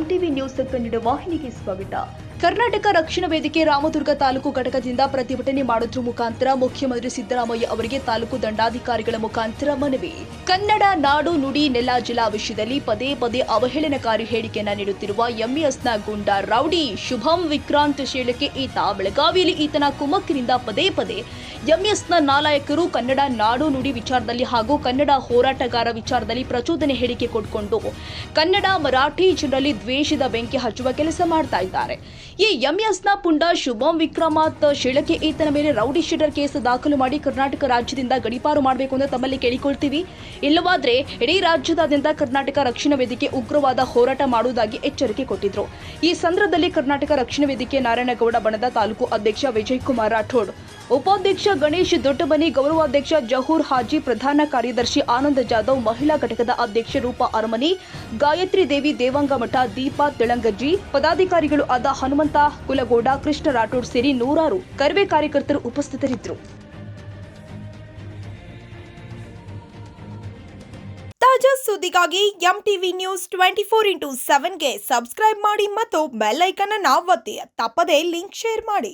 MTV news Kannada ವಾಹಿನಿಗೆ ಸ್ವಾಗತ. ಕರ್ನಾಟಕ ರಕ್ಷಣಾ ವೇದಿಕೆ ರಾಮದುರ್ಗ ತಾಲೂಕು ಘಟಕದಿಂದ ಪ್ರತಿಭಟನೆ ಮಾಡುವುದರ ಮುಖಾಂತರ ಮುಖ್ಯಮಂತ್ರಿ ಸಿದ್ದರಾಮಯ್ಯ ಅವರಿಗೆ ತಾಲೂಕು ದಂಡಾಧಿಕಾರಿಗಳ ಮುಖಾಂತರ ಮನವಿ. ಕನ್ನಡ ನಾಡು ನುಡಿ ನೆಲ ಜಲ ವಿಷಯದಲ್ಲಿ ಪದೇ ಪದೇ ಅವಹೇಳನಕಾರಿ ಹೇಳಿಕೆಯನ್ನ ನೀಡುತ್ತಿರುವ ಎಂಇಎಸ್ನ ಗುಂಡಾ ರೌಡಿ ಶುಭಂ ವಿಕ್ರಾಂತ್ ಶೇಳಕೆ ಈತ ಬೆಳಗಾವಿಯಲ್ಲಿ ಈತನ ಕುಮ್ಮಕ್ಕಿನಿಂದ ಪದೇ ಪದೇ ಎಂಇಎಸ್ನ ನಾಲಾಯಕರು ಕನ್ನಡ ನಾಡು ನುಡಿ ವಿಚಾರದಲ್ಲಿ ಹಾಗೂ ಕನ್ನಡ ಹೋರಾಟಗಾರ ವಿಚಾರದಲ್ಲಿ ಪ್ರಚೋದನೆ ಹೇಳಿಕೆ ಕೊಟ್ಕೊಂಡು ಕನ್ನಡ ಮರಾಠಿ ಜನರಲ್ಲಿ ದ್ವೇಷದ ಬೆಂಕಿ ಹಚ್ಚುವ ಕೆಲಸ ಮಾಡ್ತಾ ಇದ್ದಾರೆ. ಈ ಎಂಇಎಸ್ನ ಪುಂಡ ಶುಭಂ ವಿಕ್ರಮಾತ್ ಶೇಳಕೆ ಈತನ ಮೇಲೆ ರೌಡಿ ಶೀಟರ್ ಕೇಸ್ ದಾಖಲು ಮಾಡಿ ಕರ್ನಾಟಕ ರಾಜ್ಯದಿಂದ ಗಡೀಪಾರು ಮಾಡಬೇಕು ಅಂತ ತಮ್ಮಲ್ಲಿ ಕೇಳಿಕೊಳ್ತೀವಿ. ಇಲ್ಲವಾದ್ರೆ ಇಡೀ ರಾಜ್ಯದಾದ್ಯಂತ ಕರ್ನಾಟಕ ರಕ್ಷಣಾ ವೇದಿಕೆ ಉಗ್ರವಾದ ಹೋರಾಟ ಮಾಡುವುದಾಗಿ ಎಚ್ಚರಿಕೆ ಕೊಟ್ಟಿದ್ರು. ಈ ಸಂದರ್ಭದಲ್ಲಿ ಕರ್ನಾಟಕ ರಕ್ಷಣಾ ವೇದಿಕೆ ನಾರಾಯಣಗೌಡ ಬಣದ ತಾಲೂಕು ಅಧ್ಯಕ್ಷ ವಿಜಯ್ ಕುಮಾರ್ ರಾಠೋಡ್, ಉಪಾಧ್ಯಕ್ಷ ಗಣೇಶ್ ದೊಡ್ಡಮನಿ, ಗೌರವಾಧ್ಯಕ್ಷ ಜಹೂರ್ ಹಾಜಿ, ಪ್ರಧಾನ ಕಾರ್ಯದರ್ಶಿ ಆನಂದ ಜಾಧವ್, ಮಹಿಳಾ ಘಟಕದ ಅಧ್ಯಕ್ಷ ರೂಪಾ ಅರಮನಿ, ಗಾಯತ್ರಿ ದೇವಿ ದೇವಾಂಗಮಠ, ದೀಪಾ ತೆಳಂಗಜ್ಜಿ, ಪದಾಧಿಕಾರಿಗಳು ಆದ ಹನುಮಂತ ಕುಲಗೌಡ, ಕೃಷ್ಣ ರಾಠೋಡ್ ಸೇರಿ ನೂರಾರು ಕರ್ವೆ ಕಾರ್ಯಕರ್ತರು ಉಪಸ್ಥಿತರಿದ್ದರು. ತಾಜಾ ಸುದ್ದಿಗಾಗಿ ಎಂಟಿವಿ ನ್ಯೂಸ್ 24x7ಗೆ ಸಬ್ಸ್ಕ್ರೈಬ್ ಮಾಡಿ ಮತ್ತು ಬೆಲ್ ಐಕಾನ್ ಅನ್ನು ಒತ್ತಿ. ತಪ್ಪದೇ ಲಿಂಕ್ ಶೇರ್ ಮಾಡಿ.